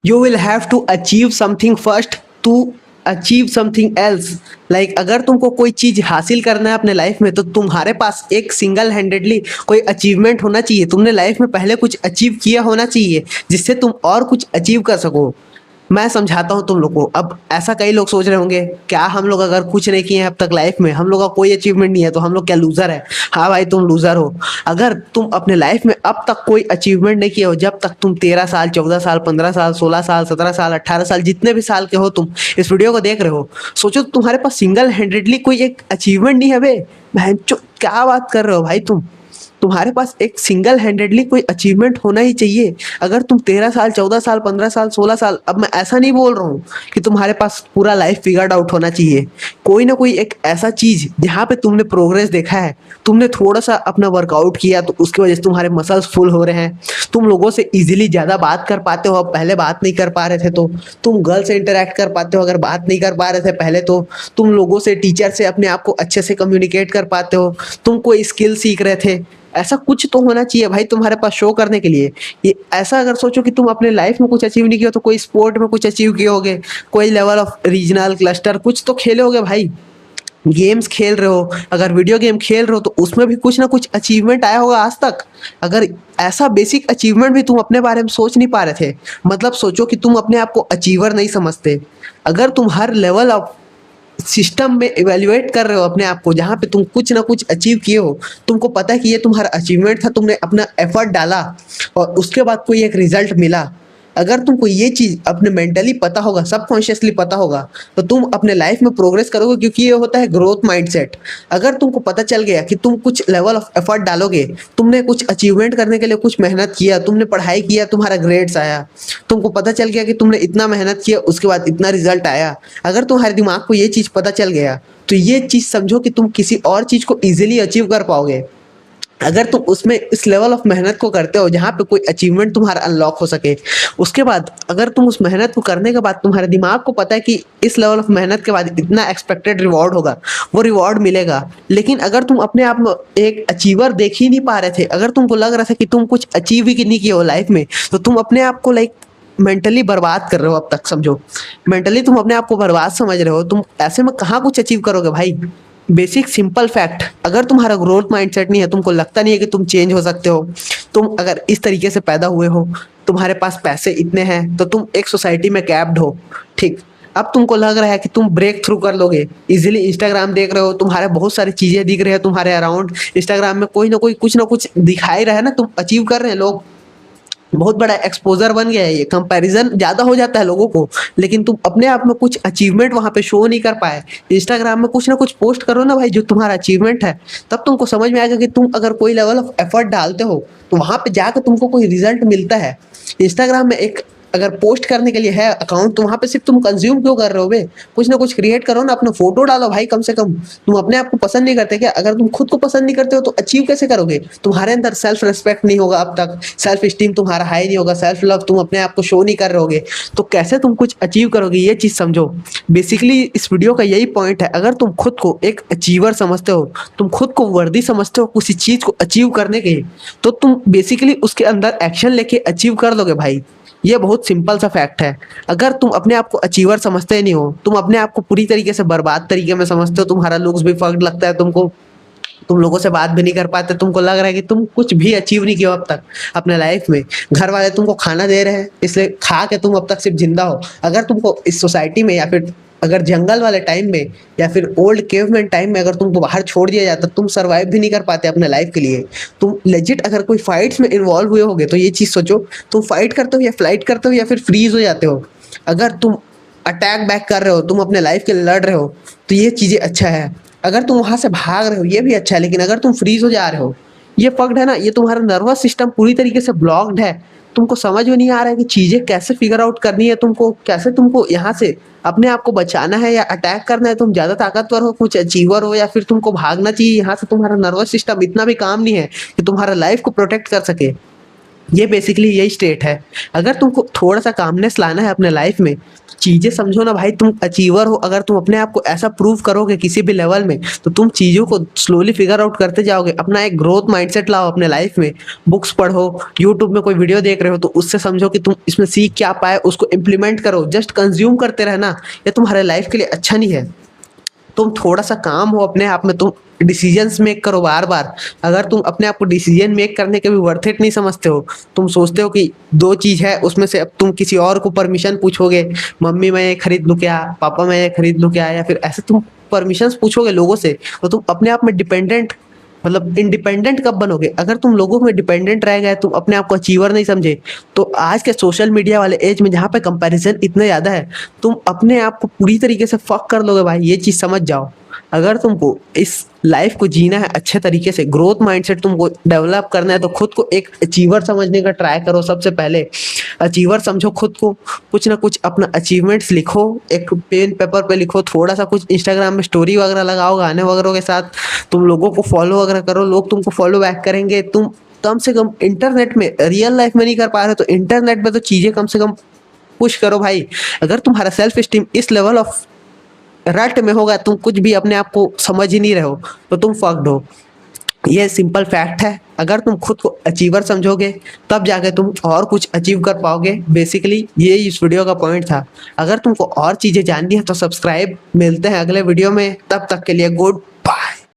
You will have to achieve something first to achieve something else. Like अगर तुमको कोई चीज हासिल करना है अपने लाइफ में तो तुम्हारे पास एक सिंगल हैंडेडली कोई अचीवमेंट होना चाहिए। तुमने लाइफ में पहले कुछ अचीव किया होना चाहिए जिससे तुम और कुछ अचीव कर सको। मैं समझाता हूँ तुम लोग को। अब ऐसा कई लोग सोच रहे होंगे, क्या हम लोग अगर कुछ नहीं किए हैं अब तक लाइफ में, हम लोग का कोई अचीवमेंट नहीं है तो हम लोग क्या लूजर है? हाँ भाई, तुम लूजर हो। अगर तुम अपने लाइफ में अब तक कोई अचीवमेंट नहीं किए हो, जब तक तुम 13 साल, 14 साल, 15 साल, 16 साल, 17 साल, 18 साल, जितने भी साल के हो, तुम इस वीडियो को देख रहे हो, सोचो तुम्हारे पास सिंगल हैंडेडली कोई एक अचीवमेंट नहीं है बे। बहन चो, क्या बात कर रहे हो भाई तुम? तुम्हारे पास एक सिंगल हैंडेडली कोई अचीवमेंट होना ही चाहिए। अगर तुम 13 साल, 14 साल, 15 साल, 16 साल, अब मैं ऐसा नहीं बोल रहा हूँ कि तुम्हारे पास पूरा लाइफ फिगर्ड आउट होना चाहिए। कोई ना कोई एक ऐसा चीज जहाँ पे तुमने प्रोग्रेस देखा है, तुमने थोड़ा सा अपना वर्कआउट किया तो उसकी वजह से तुम्हारे मसल्स फुल हो रहे हैं, तुम लोगों से इजीली ज्यादा बात कर पाते हो, अब पहले बात नहीं कर पा रहे थे, तो तुम गर्ल से इंटरेक्ट कर पाते हो अगर बात नहीं कर पा रहे थे पहले, तो तुम लोगों से, टीचर से अपने आप को अच्छे से कम्युनिकेट कर पाते हो, तुम कोई स्किल सीख रहे थे। ऐसा कुछ तो होना चाहिए भाई तुम्हारे पास शो करने के लिए। ये ऐसा अगर सोचो कि तुम अपने लाइफ में कुछ अचीव नहीं किया हो, तो कोई स्पोर्ट में कुछ अचीव किए होगे, कोई लेवल ऑफ रीजनल क्लस्टर कुछ तो खेले होगे भाई। गेम्स खेल रहे हो, अगर वीडियो गेम खेल रहे हो तो उसमें भी कुछ ना कुछ अचीवमेंट आया होगा आज तक। अगर ऐसा बेसिक अचीवमेंट भी तुम अपने बारे में सोच नहीं पा रहे थे, मतलब सोचो कि तुम अपने आप को अचीवर नहीं समझते। अगर तुम हर लेवल ऑफ सिस्टम में इवेल्युएट कर रहे हो अपने आप को, जहाँ पे तुम कुछ ना कुछ अचीव किए हो, तुमको पता है कि ये तुम्हारा अचीवमेंट था, तुमने अपना एफर्ट डाला और उसके बाद कोई एक रिजल्ट मिला। अगर तुमको ये चीज अपने मेंटली पता होगा, सबकॉन्शियसली पता होगा, तो तुम अपने लाइफ में प्रोग्रेस करोगे, क्योंकि ये होता है ग्रोथ माइंडसेट। अगर तुमको पता चल गया कि तुम कुछ लेवल ऑफ एफर्ट डालोगे, तुमने कुछ अचीवमेंट करने के लिए कुछ मेहनत किया, तुमने पढ़ाई किया, तुम्हारा ग्रेड्स आया, तुमको पता चल गया कि तुमने इतना मेहनत किया उसके बाद इतना रिजल्ट आया, अगर तुम्हारे दिमाग को ये चीज पता चल गया, तो ये चीज समझो कि तुम किसी और चीज को इजीली अचीव कर पाओगे। अगर तुम उसमें इस लेवल ऑफ मेहनत को करते हो जहाँ पे कोई अचीवमेंट तुम्हारा अनलॉक हो सके, उसके बाद अगर तुम उस मेहनत को करने के बाद तुम्हारे दिमाग को पता है कि इस लेवल ऑफ मेहनत के बाद इतना एक्सपेक्टेड रिवॉर्ड होगा, वो रिवॉर्ड मिलेगा। लेकिन अगर तुम अपने आप में एक अचीवर देख ही नहीं पा रहे थे, अगर तुमको लग रहा था कि तुम कुछ अचीव ही नहीं किए हो लाइफ में, तो तुम अपने आप को लाइक मेंटली बर्बाद कर रहे हो। अब तक समझो, मेंटली तुम अपने आप को बर्बाद समझ रहे हो। तुम ऐसे में कहाँ कुछ अचीव करोगे भाई? बेसिक सिंपल फैक्ट, अगर तुम्हारा ग्रोथ माइंडसेट नहीं है, तुमको लगता नहीं है कि तुम चेंज हो सकते हो, तुम अगर इस तरीके से पैदा हुए हो, तुम्हारे पास पैसे इतने हैं, तो तुम एक सोसाइटी में कैप्ड हो, ठीक। अब तुमको लग रहा है कि तुम ब्रेक थ्रू कर लोगे इजीली। इंस्टाग्राम देख रहे हो, तुम्हारे बहुत सारी चीजें दिख रही है तुम्हारे अराउंड, इंस्टाग्राम में कोई ना कोई कुछ ना कुछ दिखाई रहा है ना, तुम अचीव कर रहे हैं, लोग बहुत बड़ा एक्सपोजर बन गया है, ये कंपैरिजन ज्यादा हो जाता है लोगों को। लेकिन तुम अपने आप में कुछ अचीवमेंट वहां पे शो नहीं कर पाए। इंस्टाग्राम में कुछ ना कुछ पोस्ट करो ना भाई जो तुम्हारा अचीवमेंट है, तब तुमको समझ में आएगा कि तुम अगर कोई लेवल ऑफ एफर्ट डालते हो तो वहां पे जाकर तुमको कोई रिजल्ट मिलता है। इंस्टाग्राम में एक अगर पोस्ट करने के लिए है अकाउंट, तो वहां पे सिर्फ तुम कंज्यूम क्यों कर रहे हो बे? कुछ ना कुछ क्रिएट करो ना, अपना फोटो डालो भाई कम से कम। तुम अपने आप को पसंद नहीं करते क्या? अगर तुम खुद को पसंद नहीं करते हो तो अचीव कैसे करोगे? तुम्हारे अंदर सेल्फ रिस्पेक्ट नहीं होगा, अब तक सेल्फ स्टीम तुम्हारा हाई नहीं होगा, सेल्फ लव तुम अपने आप को शो नहीं कर रहोगे, तो कैसे तुम कुछ अचीव करोगे? ये चीज समझो। बेसिकली इस वीडियो का यही पॉइंट है। अगर तुम खुद को एक अचीवर समझते हो, तुम खुद को वर्दी समझते हो किसी चीज को अचीव करने के, तो तुम बेसिकली उसके अंदर एक्शन लेके अचीव कर लोगे भाई। ये बहुत सिंपल सा फैक्ट है। अगर तुम अपने आप को अचीवर समझते नहीं हो, तुम अपने आप को पूरी तरीके से बर्बाद तरीके में समझते हो, तुम्हारा लुक्स भी फक्ड लगता है तुमको, तुम लोगों से बात भी नहीं कर पाते, तुमको लग रहा है कि तुम कुछ भी अचीव नहीं किया अब तक अपने लाइफ में, घर वाले तुमको खाना दे रहे हैं इसलिए खा के तुम अब तक सिर्फ जिंदा हो। अगर तुमको इस सोसाइटी में, या फिर अगर जंगल वाले टाइम में, या फिर ओल्ड केवमैन टाइम में अगर तुमको बाहर छोड़ दिया जाता, तुम सरवाइव भी नहीं कर पाते अपने लाइफ के लिए। तुम लेजिट अगर कोई फाइट्स में इन्वॉल्व हुए होगे तो ये चीज सोचो, तुम फाइट करते हो या फ्लाइट करते हो या फिर फ्रीज हो जाते हो। अगर तुम अटैक बैक कर रहे हो, तुम अपने लाइफ के लिए लड़ रहे हो, तो ये चीजें अच्छा है। अगर तुम वहां से भाग रहे हो ये भी अच्छा है, लेकिन अगर तुम फ्रीज हो जा रहे हो, ये फक्ड है ना, ये तुम्हारा नर्वस सिस्टम पूरी तरीके से ब्लॉक्ड है। तुमको समझ में नहीं आ रहा है कि चीजें कैसे फिगर आउट करनी है, तुमको कैसे, तुमको यहाँ से अपने आप को बचाना है या अटैक करना है। तुम ज्यादा ताकतवर हो, कुछ अचीवर हो, या फिर तुमको भागना चाहिए यहाँ से। तुम्हारा नर्वस सिस्टम इतना भी काम नहीं है कि तुम्हारा लाइफ को प्रोटेक्ट कर सके। ये बेसिकली यही स्टेट है। अगर तुमको थोड़ा सा कामनेस लाना है अपने लाइफ में, चीजें समझो ना भाई, तुम अचीवर हो। अगर तुम अपने आप को ऐसा प्रूव करोगे किसी भी लेवल में, तो तुम चीजों को स्लोली फिगर आउट करते जाओगे। अपना एक ग्रोथ माइंडसेट लाओ अपने लाइफ में। बुक्स पढ़ो, यूट्यूब में कोई वीडियो देख रहे हो तो उससे समझो कि तुम इसमें सीख क्या पाए, उसको इम्प्लीमेंट करो। जस्ट कंज्यूम करते रहना ये तुम्हारे लाइफ के लिए अच्छा नहीं है। तुम थोड़ा सा काम हो अपने आप में, तुम डिसीजंस मेक करो बार बार। अगर तुम अपने आप को डिसीजन मेक करने के भी वर्थ इट नहीं समझते हो, तुम सोचते हो कि दो चीज है उसमें से अब तुम किसी और को परमिशन पूछोगे, मम्मी मैं ये खरीद लूं क्या, पापा मैं ये खरीद लूं क्या, या फिर ऐसे तुम परमिशंस पूछोगे लोगों से, तो तुम अपने आप में डिपेंडेंट, मतलब इंडिपेंडेंट कब बनोगे? अगर तुम लोगों में डिपेंडेंट रह गए, तुम अपने आप को अचीवर नहीं समझे, तो आज के सोशल मीडिया वाले एज में जहाँ पे कंपैरिजन इतना ज्यादा है, तुम अपने आप को पूरी तरीके से फक कर लोगे भाई, ये चीज समझ जाओ। अगर तुमको इस लाइफ को जीना है अच्छे तरीके से, ग्रोथ माइंडसेट तुमको डेवलप करना है, तो खुद को एक अचीवर समझने का ट्राई करो। सबसे पहले अचीवर समझो खुद को। कुछ ना कुछ अपना अचीवमेंट्स लिखो, एक पेन पेपर पे लिखो, थोड़ा सा कुछ इंस्टाग्राम में स्टोरी वगैरह लगाओ गाने वगैरह के साथ, तुम लोगों को फॉलो वगैरह करो, लोग तुमको फॉलो बैक करेंगे। तुम कम से कम इंटरनेट में, रियल लाइफ में नहीं कर पा रहे तो इंटरनेट में तो चीजें कम से कम पुश करो भाई। अगर तुम्हारा सेल्फ स्टीम इस लेवल ऑफ रट में होगा, तुम कुछ भी अपने आप को समझ ही नहीं रहे हो, तो तुम फक्ड हो। ये सिंपल फैक्ट है। अगर तुम खुद को अचीवर समझोगे, तब जाके तुम और कुछ अचीव कर पाओगे। बेसिकली ये इस वीडियो का पॉइंट था। अगर तुमको और चीजें जाननी है तो सब्सक्राइब। मिलते हैं अगले वीडियो में, तब तक के लिए गुड बाय।